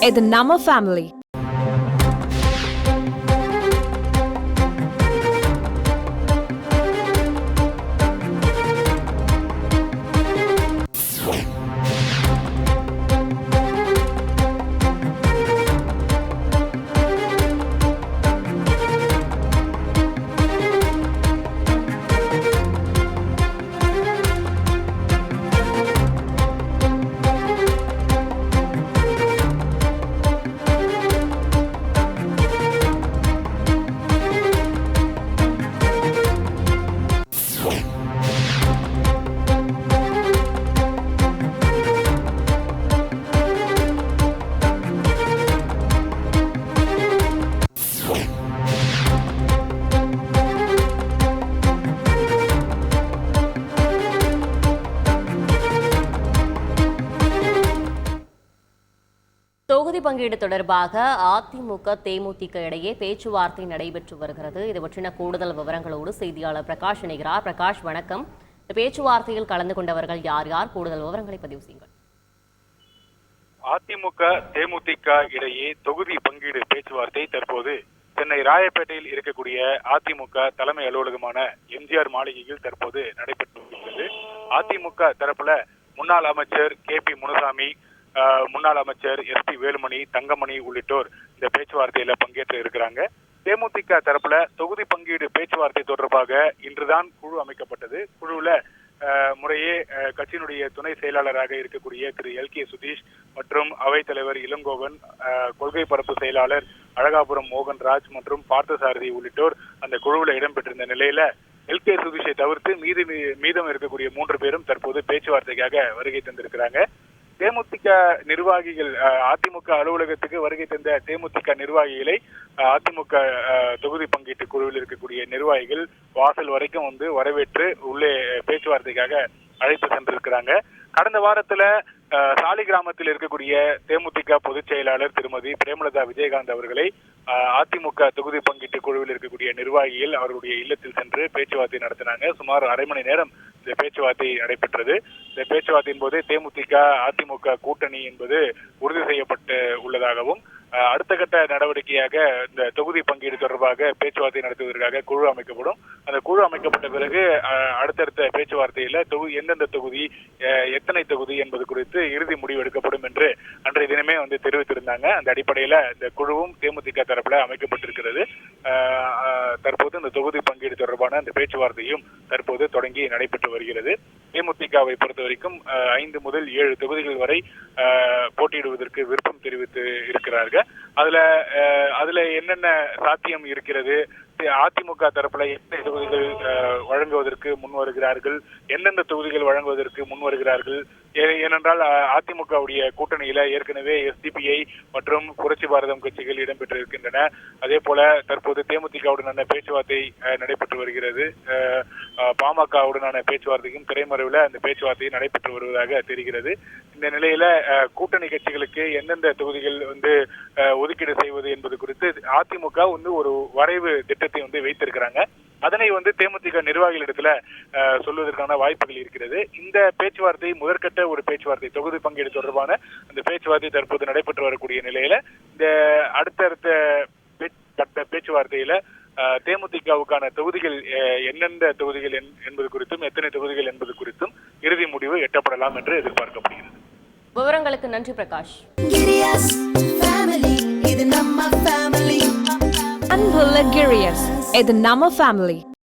இது நம்ம ஃபேமிலி. தொகுதி பங்கீடு தொடர்பாக அதிமுக தேமுதிக இடையே பேச்சுவார்த்தை நடைபெற்று வருகிறது. இது பற்றின கூடுதல் விவரங்களோடு செய்தியாளர் பிரகாஷ் இணைகிறார். பிரகாஷ், வணக்கம். பேச்சுவார்த்தையில் கலந்து கொண்டவர்கள் யார் யார்? கூடுதல் விவரங்களை பதிவு செய்யுங்கள். அதிமுக தேமுதிக இடையே தொகுதி பங்கீடு பேச்சுவார்த்தை தற்போது சென்னை ராயப்பேட்டையில் இருக்கக்கூடிய அதிமுக தலைமை அலுவலகமான எம்ஜிஆர் மாளிகையில் தற்போது நடைபெற்று வருகிறது. அதிமுக தரப்புல முன்னாள் அமைச்சர் KP முனுசாமி, முன்னாள் அமைச்சர் SP வேலுமணி, தங்கமணி உள்ளிட்டோர் இந்த பேச்சுவார்த்தையில பங்கேற்று இருக்கிறாங்க. தேமுதிக தரப்புல தொகுதி பங்கீடு பேச்சுவார்த்தை தொடர்பாக இன்றுதான் குழு அமைக்கப்பட்டது. குழுவுல முறையே கட்சியினுடைய துணை செயலாளராக இருக்கக்கூடிய திரு LK சுதீஷ் மற்றும் அவைத்தலைவர் இளங்கோவன், கொள்கை பரப்பு செயலாளர் அழகாபுரம் மோகன்ராஜ் மற்றும் பார்த்தசாரதி உள்ளிட்டோர் அந்த குழுவில் இடம்பெற்றிருந்த நிலையில LK சுதீஷை தவிர்த்து மீதம் இருக்கக்கூடிய 3 பேரும் தற்போது பேச்சுவார்த்தைக்காக வருகை தந்திருக்கிறாங்க. தேமுதிக நிர்வாகிகள் அதிமுக அலுவலகத்துக்கு வருகை தந்த தேமுதிக நிர்வாகிகளை அதிமுக தொகுதி பங்கீட்டு குழுவில் இருக்கக்கூடிய நிர்வாகிகள் வாசல் வரைக்கும் வந்து வரவேற்று உள்ளே பேச்சுவார்த்தைக்காக அழைத்து சென்றிருக்கிறாங்க. கடந்த வாரத்துல சாலிகிராமத்தில் இருக்கக்கூடிய தேமுதிக பொதுச் செயலாளர் திருமதி பிரேமலதா விஜயகாந்த் அவர்களை அதிமுக தொகுதி பங்கீட்டு குழுவில் இருக்கக்கூடிய நிர்வாகிகள் அவர்களுடைய இல்லத்தில் சென்று பேச்சுவார்த்தை நடத்தினாங்க. சுமார் அரை மணி நேரம் இந்த பேச்சுவார்த்தை நடைபெற்றது. இந்த பேச்சுவார்த்தையின் போது தேமுதிக அதிமுக கூட்டணி என்பது உறுதி செய்யப்பட்டு உள்ளதாகவும் அடுத்த கட்ட நடவடிக்கையாக இந்த தொகுதி பங்கீடு தொடர்பாக பேச்சுவார்த்தை நடத்துவதற்காக குழு அமைக்கப்படும். அந்த குழு அமைக்கப்பட்ட பிறகு அடுத்தடுத்த பேச்சுவார்த்தையில எந்தெந்த தொகுதி, எத்தனை தொகுதி என்பது குறித்து இறுதி முடிவு எடுக்கப்படும் என்று அன்றைய தினமே வந்து தெரிவித்திருந்தாங்க. அந்த அடிப்படையில இந்த குழுவும் தேமுதிக தரப்புல அமைக்கப்பட்டிருக்கிறது. தற்போது இந்த தொகுதி பங்கீடு தொடர்பான அந்த பேச்சுவார்த்தையும் தற்போது தொடங்கி நடைபெற்று வருகிறது. தேமுதிகவை பொறுத்த வரைக்கும் 5 முதல் 7 தொகுதிகள் வரை போட்டியிடுவதற்கு விருப்பம் தெரிவித்து இருக்கிறார்கள். அதுல என்னென்ன சாத்தியம் இருக்கிறது, அதிமுக தரப்புல எத்தனை தொகுதிகள் வழங்குவதற்கு முன் வருகிறார்கள், எந்தெந்த தொகுதிகள் வழங்குவதற்கு முன் வருகிறார்கள், ஏனென்றால் அதிமுகவுடைய கூட்டணியில ஏற்கனவே SDPI மற்றும் புரட்சி பாரதம் கட்சிகள் இடம்பெற்றிருக்கின்றன. அதே போல தற்போது தேமுதிகவுடனான பேச்சுவார்த்தை நடைபெற்று வருகிறது. பாமகவுடனான பேச்சுவார்த்தையும் திரைமறைவில் அந்த பேச்சுவார்த்தை நடைபெற்று வருவதாக தெரிகிறது. இந்த நிலையில கூட்டணி கட்சிகளுக்கு எந்தெந்த தொகுதிகள் வந்து ஒதுக்கீடு செய்வது என்பது குறித்து அதிமுக வந்து ஒரு வரைவு திட்டத்தை வந்து வைத்திருக்கிறாங்க. அதனை வந்து தேமுதிக நிர்வாகிகளிடத்துல சொல்வதற்கான வாய்ப்புகள் இருக்கிறது. இந்த பேச்சுவார்த்தை முதற்கட்ட ஒரு பேச்சுவார்த்தை, தொகுதி பங்கீடு தொடர்பான அந்த பேச்சுவார்த்தை தற்போது நடைபெற்று வரக்கூடிய நிலையில இந்த அடுத்த பேச்சுவார்த்தையில தேமுதிகவுக்கான தொகுதிகள் எந்தெந்த தொகுதிகள் என்பது குறித்தும் எத்தனை தொகுதிகள் என்பது குறித்தும் இறுதி முடிவு எட்டப்படலாம் என்று எதிர்பார்க்கப்படுகிறது. விவரங்களுக்கு நன்றி பிரகாஷ். அன்புள்ள கிரியஸ், இது நம்ம ஃபேமிலி.